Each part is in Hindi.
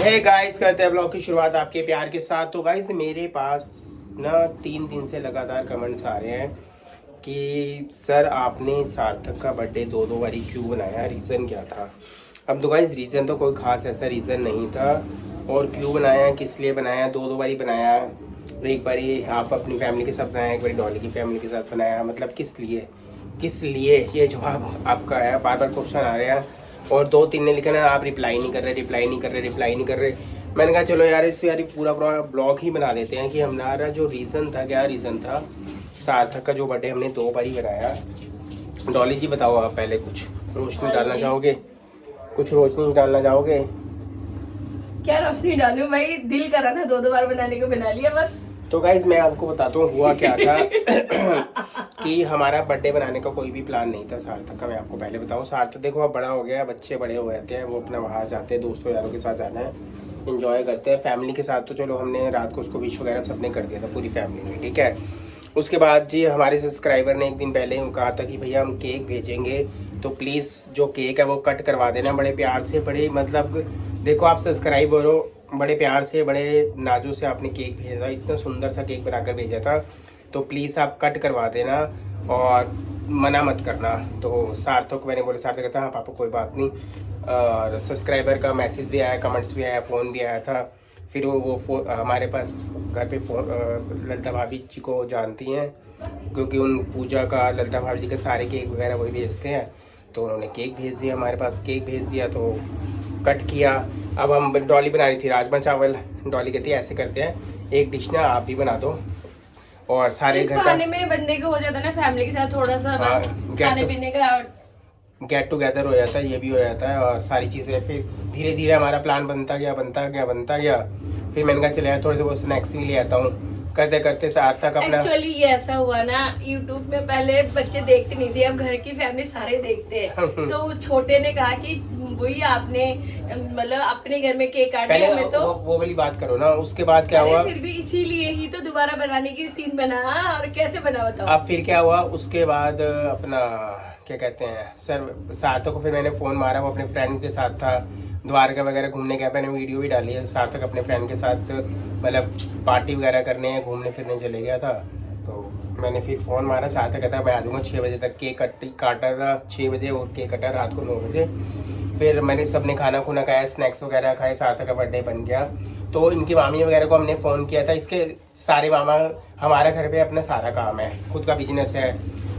हे गाइस, करते हैं ब्लॉग की शुरुआत आपके प्यार के साथ। तो गाइस मेरे पास ना 3 दिन से लगातार कमेंट्स आ रहे हैं कि सर आपने सार्थक का बर्थडे दो बारी क्यों बनाया, रीज़न क्या था। अब तो गाइस रीज़न तो कोई ख़ास ऐसा रीज़न नहीं था, और क्यों बनाया, किस लिए बनाया, दो बारी बनाया। एक बारी आप अपनी फैमिली के साथ बनाया, एक बारी डॉली की फैमिली के साथ बनाया। मतलब किस लिए ये जवाब आपका है। बार बार क्वेश्चन आ रहे हैं और 2-3 ने लिखा ना आप रिप्लाई नहीं कर रहे। मैंने कहा चलो यार इससे यार पूरा ब्लॉग ही बना देते हैं कि हमारा जो रीज़न था, क्या रीज़न था। सार्थक का जो बर्थडे हमने 2 बारी बनाया। डॉली जी बताओ, आप पहले कुछ रोशनी डालना चाहोगे? क्या रोशनी डालूं भाई, दिल कर रहा था दो बार बनाने को, बना लिया बस। तो गाइज मैं आपको बताता हूँ हुआ क्या था कि हमारा बर्थडे बनाने का कोई भी प्लान नहीं था सार्थक का। मैं आपको पहले बताऊँ, सार्थक देखो अब बड़ा हो गया, बच्चे बड़े हो जाते हैं, वो अपना बाहर जाते हैं, दोस्तों यारों के साथ जाना है, इंजॉय करते हैं। फैमिली के साथ तो चलो हमने रात को उसको विश वगैरह सबने कर दिया था पूरी फैमिली में, ठीक है। उसके बाद जी हमारे सब्सक्राइबर ने एक दिन पहले कहा था कि भैया हम केक भेजेंगे, तो प्लीज़ जो केक है वो कट करवा देना बड़े प्यार से। बड़े मतलब देखो आप सब्सक्राइबर हो, बड़े प्यार से बड़े नाजू से आपने केक भेजा, इतना सुंदर सा केक बनाकर भेजा था, तो प्लीज़ आप कट करवा देना और मना मत करना। तो सार्थक को मैंने बोला, सार्थक कहता हाँ पापा कोई बात नहीं। और सब्सक्राइबर का मैसेज भी आया, कमेंट्स भी आया, फ़ोन भी आया था। फिर वो हमारे पास घर पे फ़ोन, ललिता भाभी जी को जानती हैं क्योंकि उन पूजा का, ललिता भाभी जी के सारे केक वगैरह वही भेजते हैं, तो उन्होंने केक भेज दिया, हमारे पास केक भेज दिया, तो कट किया। अब हम डॉली बना रही थी राजमा चावल, डॉली कहती है ऐसे करते हैं एक डिश ना आप भी बना दो, और सारे घर का में बंदे को हो जाता है ना फैमिली के साथ थोड़ा सा बस खाने पीने का गेट टुगेदर हो जाता है, ये भी हो जाता है, और सारी चीज़ें फिर धीरे धीरे हमारा प्लान बनता गया। फिर मैंने कहा चले यार थोड़े से वो स्नैक्स भी ले आता हूँ, करते करते सार्थक अपना। एक्चुअली ये ऐसा हुआ ना, यूट्यूब में पहले बच्चे देखते नहीं थे, अब घर की फैमिली सारे देखते हैं। तो छोटे ने कहा कि वही आपने मतलब अपने घर में केक काटे, पहले तो वो वाली बात करो ना, उसके बाद क्या हुआ। फिर भी इसीलिए ही तो दोबारा बनाने की सीन बना, और कैसे बना बताओ। अब फिर क्या हुआ उसके बाद, अपना क्या कहते हैं सर, सार्थक को फिर मैंने फ़ोन मारा, वो अपने फ्रेंड के साथ था, द्वारका वगैरह घूमने गया। मैंने वीडियो भी डाली है, सार्थक अपने फ्रेंड के साथ मतलब पार्टी वगैरह करने, घूमने फिरने चले गया था। तो मैंने फिर फ़ोन मारा, सार्थक कहता मैं आ जाऊँगा 6 बजे तक। केक काटा था 6 बजे और केक कटा रात को 9 बजे। फिर मैंने सबने खाना खुना खाया, स्नैक्स वगैरह खाए, सार्थक का बर्थडे बन गया। तो इनकी मामी वगैरह को हमने फ़ोन किया था। इसके सारे मामा, हमारा घर पे अपना सारा काम है, खुद का बिजनेस है,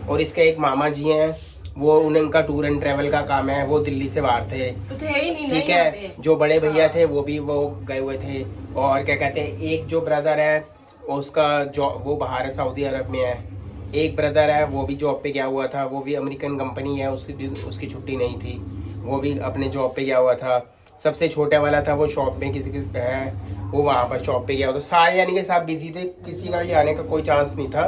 और इसके एक मामा जी हैं, वो उनका टूर एंड ट्रैवल का काम है, वो दिल्ली से बाहर थे, ठीक है। जो बड़े भैया थे वो भी वो गए हुए थे, और क्या कहते हैं एक जो ब्रदर है उसका जॉब, वो बाहर है, सऊदी अरब में है। एक ब्रदर है वो भी जॉब पे गया हुआ था, वो भी अमेरिकन कंपनी है, उसकी छुट्टी नहीं थी, वो भी अपने जॉब पे गया हुआ था। सबसे छोटा वाला था वो शॉप में किसी है, वो वहाँ पर शॉप पे गया हुआ था। सारे यानी कि सब बिजी थे, किसी का भी आने का कोई चांस नहीं था,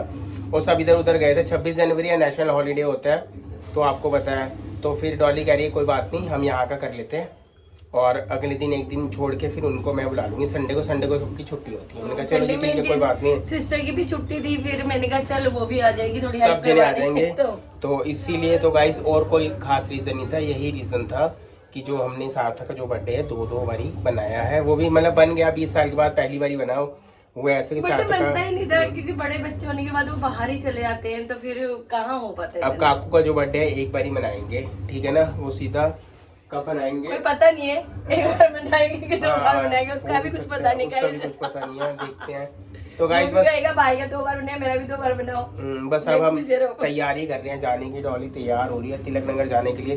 और सब इधर उधर गए थे। 26 जनवरी या नेशनल हॉलीडे होता है, तो आपको पता है। तो फिर डॉली कह रही है कोई बात नहीं हम यहाँ का कर लेते हैं, और अगले दिन एक दिन छोड़ के फिर उनको मैं बुला लूँगी। संडे को सबकी छुट्टी होती है। मैंने कहा चलो ठीक है कोई बात नहीं, सिस्टर की भी छुट्टी थी, फिर मैंने कहा चल वो भी आ जाएगी, थोड़ी सब जने आ जाएंगे। तो इसीलिए तो गाइस और कोई खास रीज़न नहीं था, यही रीज़न था कि जो हमने सार्थक का जो बर्थडे है दो बारी बनाया है, वो भी मतलब बन गया 20 साल के बाद पहली बारी बनाओ, वो ऐसे कि सार्थक बनता ही नहीं था, क्योंकि बड़े बच्चे होने के बाद वो बाहर ही चले जाते हैं, तो फिर कहाँ हो पाता है। अब काकू का जो बर्थडे है एक बारी मनाएंगे, ठीक है ना, वो सीधा कब बनाएंगे कोई पता नहीं है, एक बार मनाएंगे कि 2 बार मनाएंगे, उसका भी कुछ पता नहीं, कुछ पता नहीं है, देखते हैं। तो गाइस बस भाई का 2 बार बनाया, मेरा भी 2 बार बनाओ। बस अब हम तैयारी कर रहे हैं जाने की। डॉली तैयार हो रही है तिलक नगर जाने के लिए।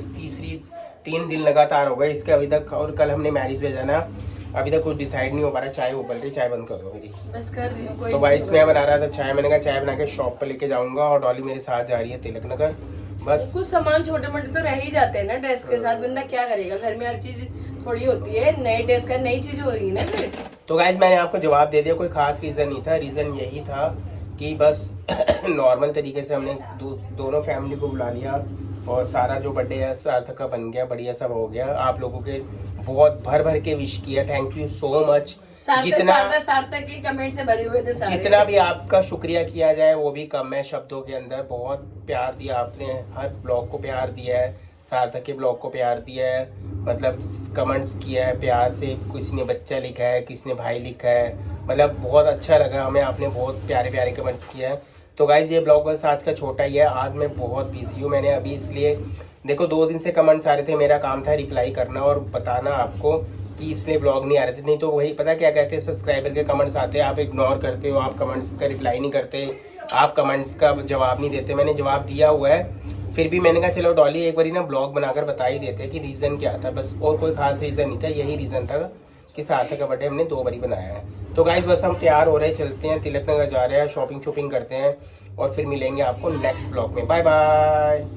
3 दिन लगातार हो गए इसके अभी तक, और कल हमने मैरिज भेजा ना, अभी तक कुछ डिसाइड नहीं हो पा रहा। चाय उबल रही, चाय बंद कर दो मेरी, बस कर रही हूँ। तो भाई मैं बना रहा था चाय, मैंने कहा चाय बना के शॉप पर लेके जाऊंगा, और डॉली मेरे साथ जा रही है तिलक नगर। बस कुछ सामान छोटे मोटे तो रह ही जाते हैं ना ड्रेस के साथ, बंदा क्या करेगा, घर में हर चीज थोड़ी होती है, नए ड्रेस का नई चीज हो रही है ना फिर। तो गाइज मैंने आपको जवाब दे दिया, कोई खास रीज़न नहीं था। रीज़न यही था कि बस नॉर्मल तरीके से हमने दोनों फैमिली को बुला लिया, और सारा जो बर्थडे है सार्थक का बन गया, बढ़िया सब हो गया। आप लोगों के बहुत भर के विश किया, थैंक यू सो मच। सार्थक के कमेंट से भरे हुए थे सारे। जितना भी आपका शुक्रिया किया जाए वो भी कम है शब्दों के अंदर। बहुत प्यार दिया आपने, हर ब्लॉग को प्यार दिया है, सार्थक के ब्लॉग को प्यार दिया है, मतलब कमेंट्स किया है प्यार से, किसी ने बच्चा लिखा है, किसी ने भाई लिखा है, मतलब बहुत अच्छा लगा हमें, आपने बहुत प्यारे प्यारे कमेंट्स किए हैं। तो गाइज़ ये ब्लॉग बस आज का छोटा ही है, आज मैं बहुत बिजी हूँ, मैंने अभी इसलिए देखो 2 दिन से कमेंट्स आ रहे थे, मेरा काम था रिप्लाई करना और बताना आपको कि इसलिए ब्लॉग नहीं आ रहे थे, नहीं तो वही पता क्या कहते हैं, सब्सक्राइबर के कमेंट्स आते हैं, आप इग्नोर करते हो, आप कमेंट्स का रिप्लाई नहीं करते, आप कमेंट्स का जवाब नहीं देते। मैंने जवाब दिया हुआ है, फिर भी मैंने कहा चलो डॉली एक बारी ना ब्लॉग बनाकर बता ही देते कि रीज़न क्या था, बस और कोई खास रीज़न नहीं था, यही रीज़न था कि सार्थक का बर्थडे हमने 2 बारी बनाया है। तो गाइस बस हम तैयार हो रहे हैं, चलते हैं तिलक नगर जा रहे हैं, शॉपिंग करते हैं और फिर मिलेंगे आपको नेक्स्ट ब्लॉग में। Bye bye.